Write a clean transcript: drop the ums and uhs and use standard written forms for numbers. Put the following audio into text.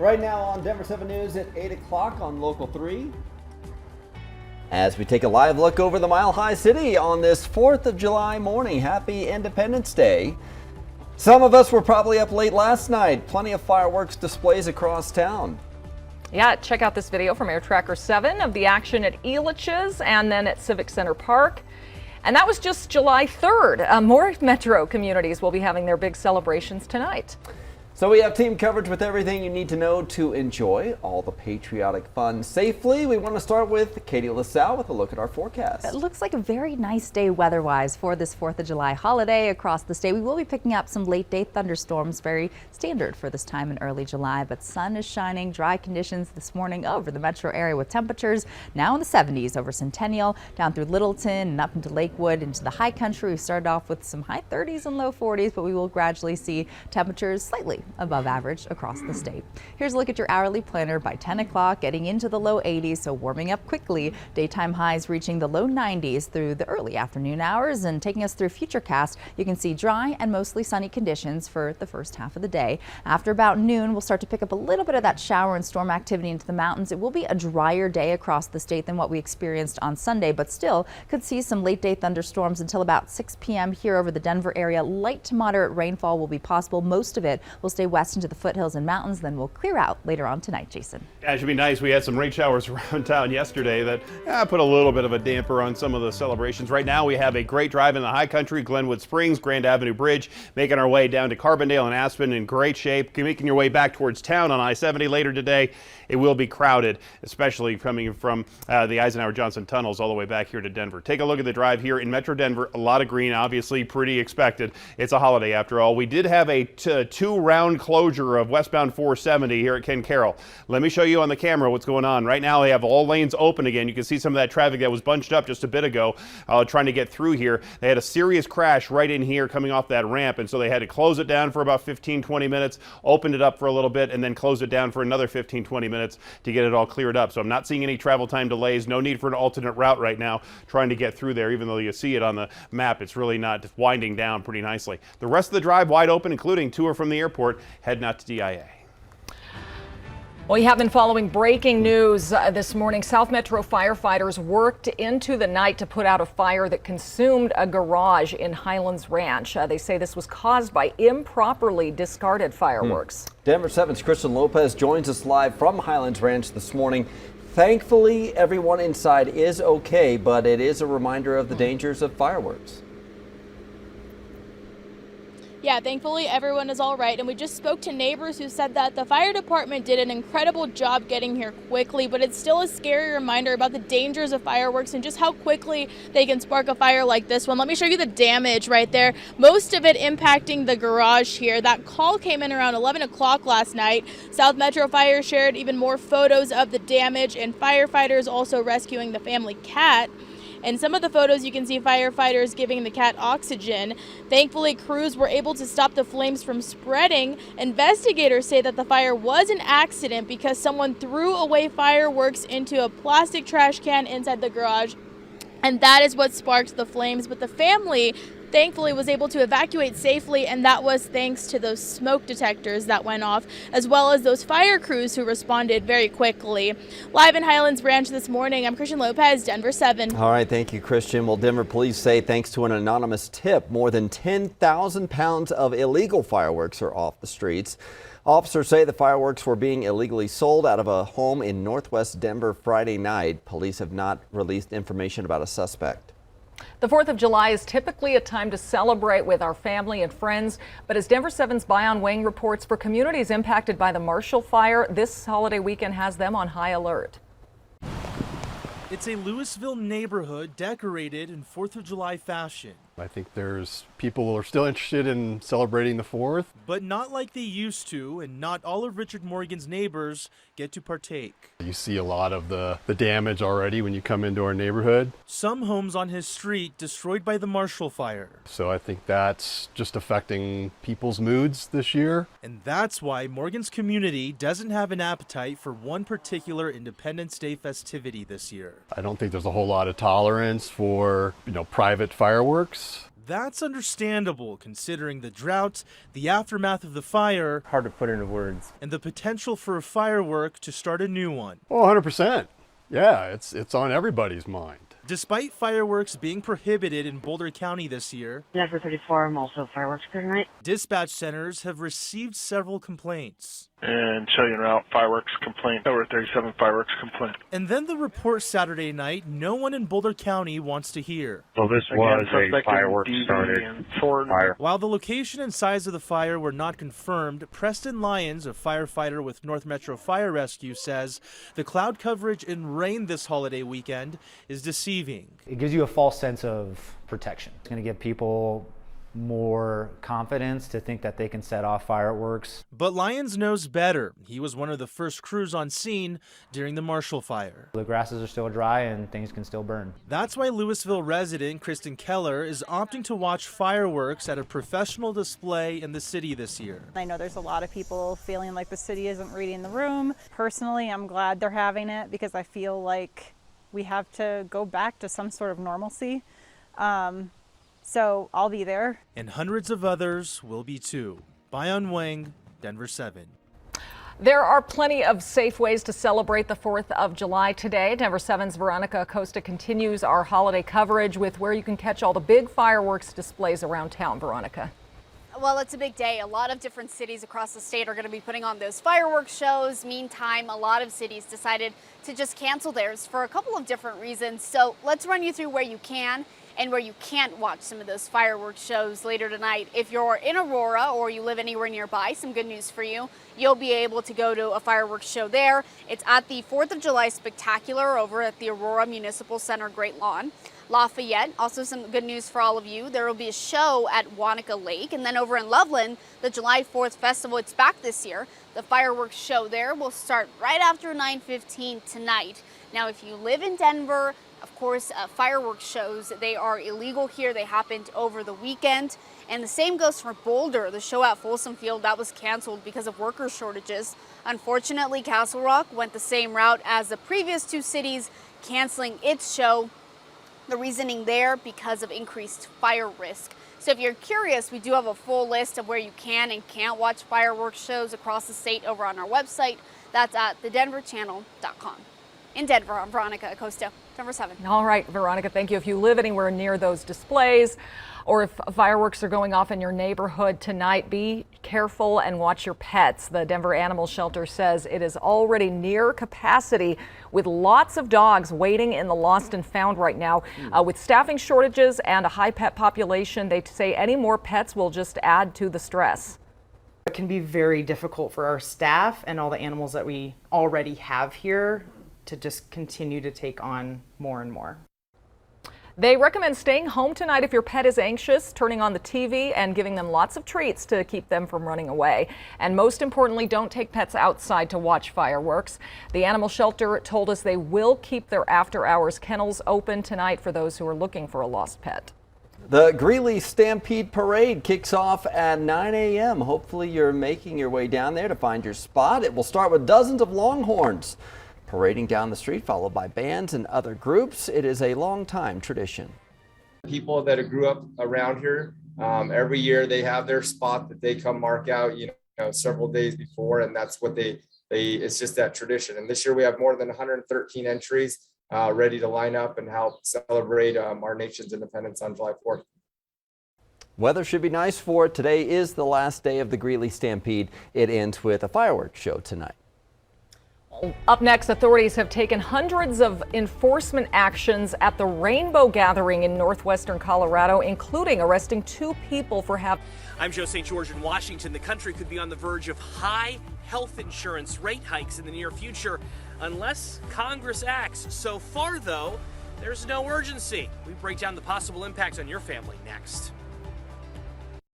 Right now on Denver 7 News at 8 o'clock on Local 3. As we take a live look over the Mile High City on this 4th of July morning. Happy Independence Day. Some of us were probably up late last night. Plenty of fireworks displays across town. Yeah, check out this video from Air Tracker 7 of the action at Elitch's and then at Civic Center Park. And that was just July 3rd. More metro communities will be having their big celebrations tonight. So we have team coverage with everything you need to know to enjoy all the patriotic fun safely. We want to start with Katie LaSalle with a look at our forecast. It looks like a very nice day weather-wise for this 4th of July holiday across the state. We will be picking up some late-day thunderstorms, very standard for this time in early July, but sun is shining, dry conditions this morning over the metro area with temperatures now in the 70s over Centennial, down through Littleton and up into Lakewood, into the high country. We started off with some high 30s and low 40s, but we will gradually see temperatures slightly above average across the state. Here's a look at your hourly planner by 10 o'clock, getting into the low 80s, so warming up quickly. Daytime highs reaching the low 90s through the early afternoon hours, and taking us through Futurecast, you can see dry and mostly sunny conditions for the first half of the day. After about noon, we'll start to pick up a little bit of that shower and storm activity into the mountains. It will be a drier day across the state than what we experienced on Sunday, but still could see some late day thunderstorms until about 6 p.m. here over the Denver area. Light to moderate rainfall will be possible. Most of it will stay west into the foothills and mountains, then we'll clear out later on tonight. Jason. Yeah, it should be nice. We had some rain showers around town yesterday that put a little bit of a damper on some of the celebrations. Right now we have a great drive in the high country, Glenwood Springs, Grand Avenue Bridge, making our way down to Carbondale and Aspen in great shape. Making your way back towards town on I-70 later today. It will be crowded, especially coming from the Eisenhower Johnson tunnels all the way back here to Denver. Take a look at the drive here in Metro Denver. A lot of green, obviously pretty expected. It's a holiday after all. We did have a two-round closure of westbound 470 here at Ken Carroll. Let me show you on the camera what's going on. Right now they have all lanes open again. You can see some of that traffic that was bunched up just a bit ago trying to get through here. They had a serious crash right in here coming off that ramp, and so they had to close it down for about 15-20 minutes, opened it up for a little bit, and then closed it down for another 15-20 minutes to get it all cleared up. So I'm not seeing any travel time delays. No need for an alternate route right now trying to get through there, even though you see it on the map. It's really not, winding down pretty nicely. The rest of the drive wide open, including tour from the airport, heading out to DIA. Well, you have been following breaking news this morning. South Metro firefighters worked into the night to put out a fire that consumed a garage in Highlands Ranch. They say this was caused by improperly discarded fireworks. Denver 7's Christian Lopez joins us live from Highlands Ranch this morning. Thankfully, everyone inside is okay, but it is a reminder of the dangers of fireworks. Yeah, thankfully everyone is all right, and we just spoke to neighbors who said that the fire department did an incredible job getting here quickly, but it's still a scary reminder about the dangers of fireworks and just how quickly they can spark a fire like this one. Let me show you the damage right there. Most of it impacting the garage here. That call came in around 11 o'clock last night. South Metro Fire shared even more photos of the damage, and firefighters also rescuing the family cat. In some of the photos, you can see firefighters giving the cat oxygen. Thankfully, crews were able to stop the flames from spreading. Investigators say that the fire was an accident because someone threw away fireworks into a plastic trash can inside the garage, and that is what sparked the flames. But the family thankfully was able to evacuate safely, and that was thanks to those smoke detectors that went off, as well as those fire crews who responded very quickly. Live in Highlands Ranch this morning, I'm Christian Lopez, Denver 7. All right, thank you, Christian. Well, Denver police say thanks to an anonymous tip, more than 10,000 pounds of illegal fireworks are off the streets. Officers say the fireworks were being illegally sold out of a home in northwest Denver Friday night. Police have not released information about a suspect. The 4th of July is typically a time to celebrate with our family and friends, but as Denver 7's Bayon Wang reports, for communities impacted by the Marshall Fire, this holiday weekend has them on high alert. It's a Louisville neighborhood decorated in 4th of July fashion. I think there's people who are still interested in celebrating the 4th. But not like they used to, and not all of Richard Morgan's neighbors get to partake. You see a lot of the damage already when you come into our neighborhood. Some homes on his street destroyed by the Marshall Fire. So I think that's just affecting people's moods this year. And that's why Morgan's community doesn't have an appetite for one particular Independence Day festivity this year. I don't think there's a whole lot of tolerance for, private fireworks. That's understandable considering the drought, the aftermath of the fire, Hard to put into words. and the potential for a firework to start a new one. Oh, 100%. Yeah, it's on everybody's mind. Despite fireworks being prohibited in Boulder County this year, Denver 34, I'm also fireworks for tonight. dispatch centers have received several complaints. And Chillian Route fireworks complaint. Over 37 fireworks complaint. And then the report Saturday night no one in Boulder County wants to hear. So this was a fireworks started fire. While the location and size of the fire were not confirmed, Preston Lyons, a firefighter with North Metro Fire Rescue, says the cloud coverage and rain this holiday weekend is deceiving. It gives you a false sense of protection. It's going to give people more confidence to think that they can set off fireworks. But Lyons knows better. He was one of the first crews on scene during the Marshall Fire. The grasses are still dry and things can still burn. That's why Louisville resident Kristen Keller is opting to watch fireworks at a professional display in the city this year. I know there's a lot of people feeling like the city isn't reading the room. Personally, I'm glad they're having it because I feel like we have to go back to some sort of normalcy. So I'll be there. And hundreds of others will be too. Bayon Wang, Denver 7. There are plenty of safe ways to celebrate the 4th of July today. Denver 7's Veronica Acosta continues our holiday coverage with where you can catch all the big fireworks displays around town. Veronica. Well, it's a big day. A lot of different cities across the state are going to be putting on those fireworks shows. Meantime, a lot of cities decided to just cancel theirs for a couple of different reasons. So let's run you through where you can and where you can't watch some of those fireworks shows later tonight. If you're in Aurora or you live anywhere nearby, some good news for you. You'll be able to go to a fireworks show there. It's at the 4th of July Spectacular over at the Aurora Municipal Center Great Lawn. Lafayette, also some good news for all of you. There will be a show at Wanaka Lake. And then over in Loveland, the July 4th Festival, it's back this year. The fireworks show there will start right after 9:15 tonight. Now, if you live in Denver, of course, fireworks shows, they are illegal here. They happened over the weekend. And the same goes for Boulder. The show at Folsom Field, that was canceled because of worker shortages. Unfortunately, Castle Rock went the same route as the previous two cities, canceling its show. The reasoning there, because of increased fire risk. So if you're curious, we do have a full list of where you can and can't watch fireworks shows across the state over on our website. That's at thedenverchannel.com. In Denver, I'm Veronica Acosta, Denver 7. All right, Veronica, thank you. If you live anywhere near those displays or if fireworks are going off in your neighborhood tonight, be careful and watch your pets. The Denver Animal Shelter says it is already near capacity with lots of dogs waiting in the lost and found right now. With staffing shortages and a high pet population, they say any more pets will just add to the stress. It can be very difficult for our staff and all the animals that we already have here to just continue to take on more and more. They recommend staying home tonight if your pet is anxious, turning on the TV and giving them lots of treats to keep them from running away. And most importantly, don't take pets outside to watch fireworks. The animal shelter told us they will keep their after-hours kennels open tonight for those who are looking for a lost pet. The Greeley Stampede Parade kicks off at 9 a.m. Hopefully you're making your way down there to find your spot. It will start with dozens of Longhorns parading down the street, followed by bands and other groups. It is a long-time tradition. People that grew up around here, every year they have their spot that they come mark out, several days before, and that's what it's just that tradition. And this year we have more than 113 entries ready to line up and help celebrate our nation's independence on July 4th. Weather should be nice for it. Today is the last day of the Greeley Stampede. It ends with a fireworks show tonight. Up next, authorities have taken hundreds of enforcement actions at the Rainbow Gathering in northwestern Colorado, including arresting 2 people for having. I'm Joe St. George in Washington. The country could be on the verge of high health insurance rate hikes in the near future unless Congress acts. So far, though, there's no urgency. We break down the possible impact on your family next.